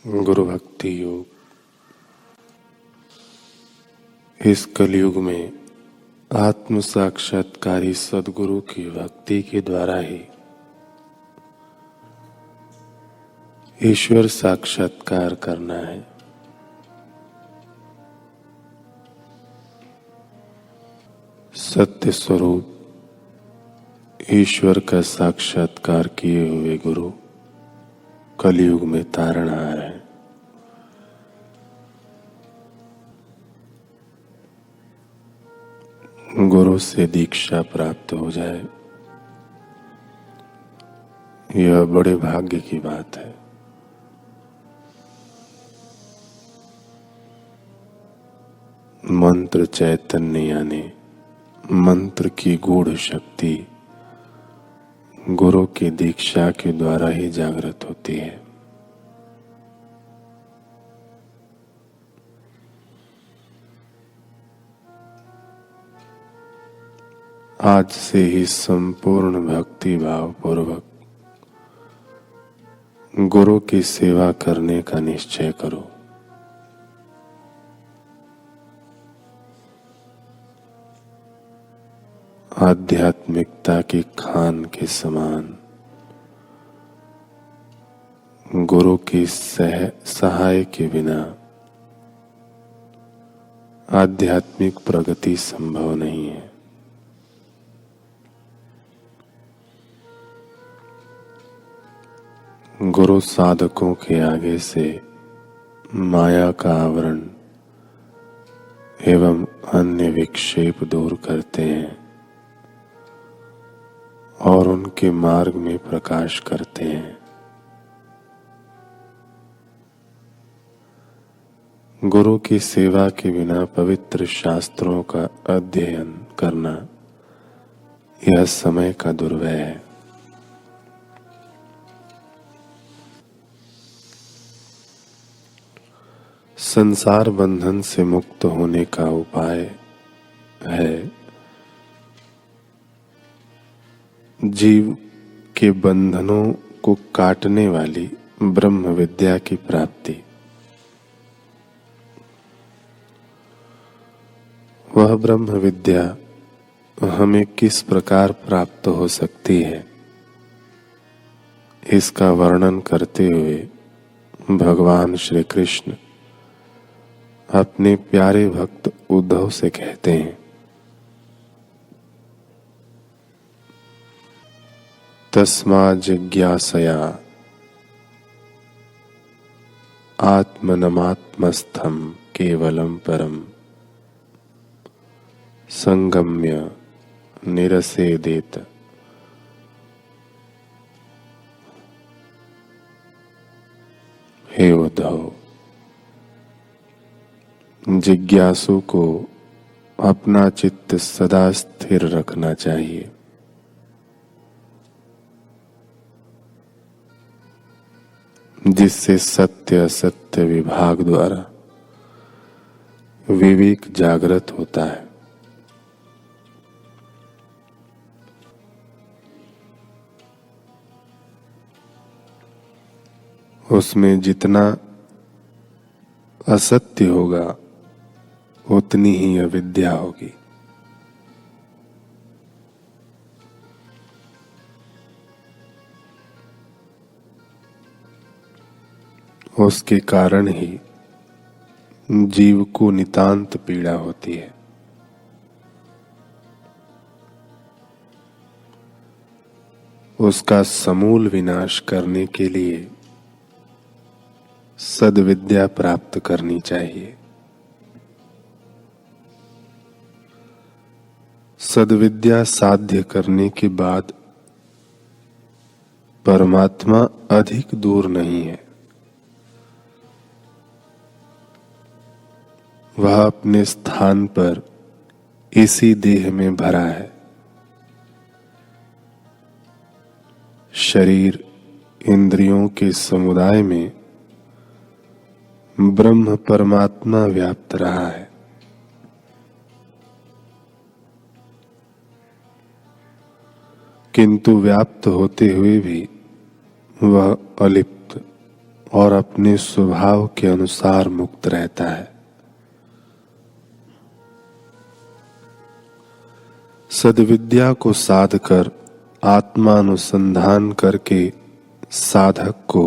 गुरु भक्ति योग। इस कलयुग में आत्म साक्षात्कारी सद्गुरु की भक्ति के द्वारा ही ईश्वर साक्षात्कार करना है। सत्य स्वरूप ईश्वर का साक्षात्कार किए हुए गुरु कलयुग में तारणहार है। गुरु से दीक्षा प्राप्त हो जाए, यह बड़े भाग्य की बात है। मंत्र चैतन्य यानी मंत्र की गूढ़ शक्ति गुरु की दीक्षा के द्वारा ही जागृत होती है। आज से ही संपूर्ण भक्ति भाव पूर्वक गुरु की सेवा करने का निश्चय करो। आध्यात्मिकता की खान के समान गुरु की सहाय के बिना आध्यात्मिक प्रगति संभव नहीं है। गुरु साधकों के आगे से माया का आवरण एवं अन्य विक्षेप दूर करते हैं और उनके मार्ग में प्रकाश करते हैं। गुरु की सेवा के बिना पवित्र शास्त्रों का अध्ययन करना यह समय का दुर्व्यय है। संसार बंधन से मुक्त होने का उपाय है जीव के बंधनों को काटने वाली ब्रह्म विद्या की प्राप्ति। वह ब्रह्म विद्या हमें किस प्रकार प्राप्त हो सकती है, इसका वर्णन करते हुए भगवान श्री कृष्ण अपने प्यारे भक्त उद्धव से कहते हैं, तस्मा जिज्ञासया आत्मनमात्मस्थं केवलम परम संगम्य निरसेदेत। हे उद्धव, जिज्ञासु को अपना चित्त सदा स्थिर रखना चाहिए। जिससे सत्य असत्य विभाग द्वारा विवेक जागृत होता है। उसमें जितना असत्य होगा उतनी ही अविद्या होगी। उसके कारण ही जीव को नितांत पीड़ा होती है। उसका समूल विनाश करने के लिए सद्विद्या प्राप्त करनी चाहिए। सद्विद्या साध्य करने के बाद परमात्मा अधिक दूर नहीं है। वह अपने स्थान पर इसी देह में भरा है। शरीर इंद्रियों के समुदाय में ब्रह्म परमात्मा व्याप्त रहा है। किंतु व्याप्त होते हुए भी वह अलिप्त और अपने स्वभाव के अनुसार मुक्त रहता है। सद्विद्या को साध कर आत्मानुसंधान करके साधक को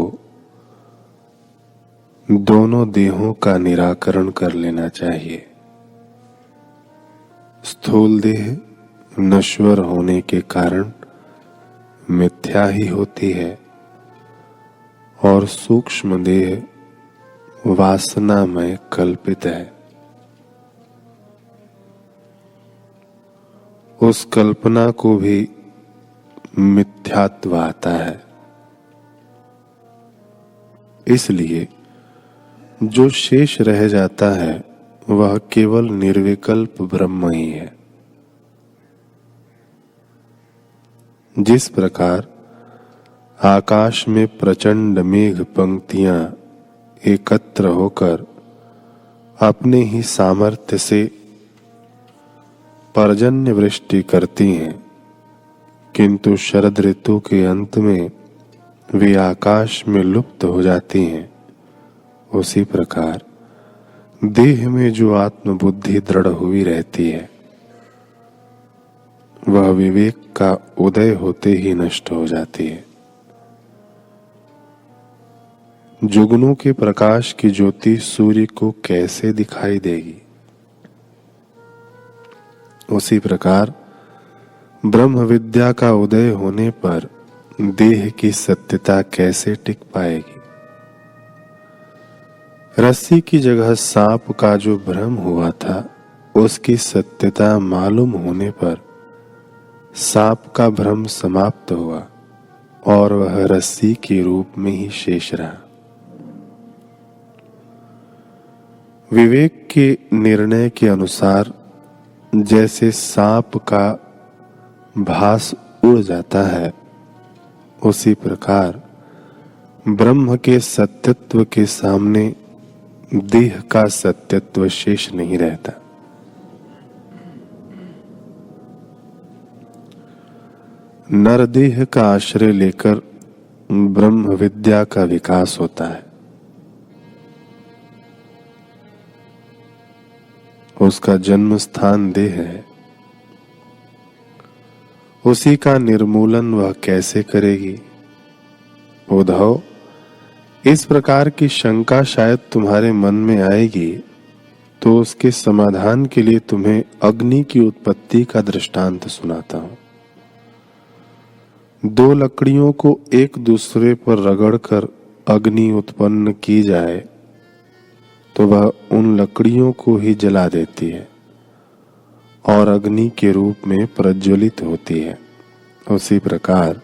दोनों देहों का निराकरण कर लेना चाहिए। स्थूल देह नश्वर होने के कारण मिथ्या ही होती है और सूक्ष्म देह वासनामय कल्पित है। उस कल्पना को भी मिथ्यात्व आता है। इसलिए जो शेष रह जाता है वह केवल निर्विकल्प ब्रह्म ही है। जिस प्रकार आकाश में प्रचंड मेघ पंक्तियां एकत्र होकर अपने ही सामर्थ्य से पर्जन्य वृष्टि करती हैं, किंतु शरद ऋतु के अंत में वे आकाश में लुप्त हो जाती हैं, उसी प्रकार देह में जो आत्मबुद्धि दृढ़ हुई रहती है वह विवेक का उदय होते ही नष्ट हो जाती है। जुगनू के प्रकाश की ज्योति सूर्य को कैसे दिखाई देगी, उसी प्रकार ब्रह्म विद्या का उदय होने पर देह की सत्यता कैसे टिक पाएगी। रस्सी की जगह सांप का जो भ्रम हुआ था उसकी सत्यता मालूम होने पर सांप का भ्रम समाप्त हुआ और वह रस्सी के रूप में ही शेष रहा। विवेक के निर्णय के अनुसार जैसे सांप का भास उड़ जाता है, उसी प्रकार ब्रह्म के सत्यत्व के सामने देह का सत्यत्व शेष नहीं रहता। नरदेह का आश्रय लेकर ब्रह्म विद्या का विकास होता है। उसका जन्म स्थान देह है। उसी का निर्मूलन वह कैसे करेगी। उद्धव, इस प्रकार की शंका शायद तुम्हारे मन में आएगी, तो उसके समाधान के लिए तुम्हें अग्नि की उत्पत्ति का दृष्टांत सुनाता हूं। दो लकड़ियों को एक दूसरे पर रगड़कर अग्नि उत्पन्न की जाए तो वह उन लकड़ियों को ही जला देती है और अग्नि के रूप में प्रज्वलित होती है। उसी प्रकार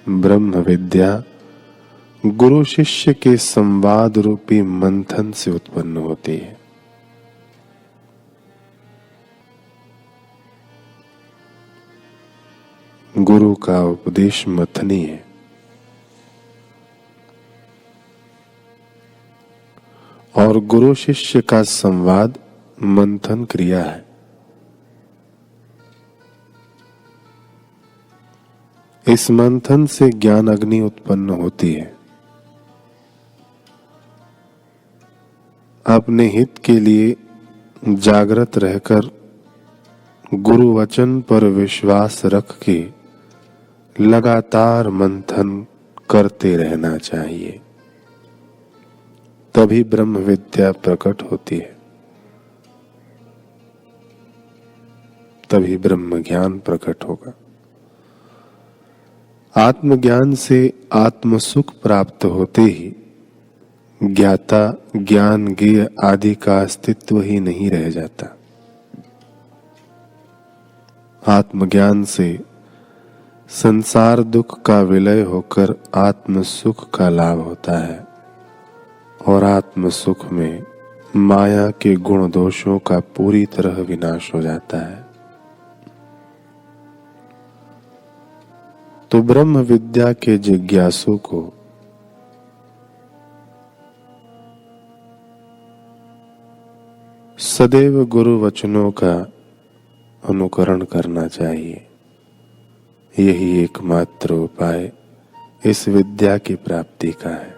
ब्रह्म विद्या गुरु शिष्य के संवाद रूपी मंथन से उत्पन्न होती है। गुरु का उपदेश मथनी है और गुरु शिष्य का संवाद मंथन क्रिया है। इस मंथन से ज्ञान अग्नि उत्पन्न होती है। अपने हित के लिए जागृत रहकर गुरु वचन पर विश्वास रख के लगातार मंथन करते रहना चाहिए, तभी ब्रह्म विद्या प्रकट होती है, तभी ब्रह्म ज्ञान प्रकट होगा। आत्मज्ञान से आत्म सुख प्राप्त होते ही ज्ञाता ज्ञान ज्ञेय आदि का अस्तित्व ही नहीं रह जाता। आत्मज्ञान से संसार दुख का विलय होकर आत्म सुख का लाभ होता है और आत्म सुख में माया के गुण दोषों का पूरी तरह विनाश हो जाता है। तो ब्रह्म विद्या के जिज्ञासु को सदैव गुरु वचनों का अनुकरण करना चाहिए। यही एकमात्र उपाय इस विद्या की प्राप्ति का है।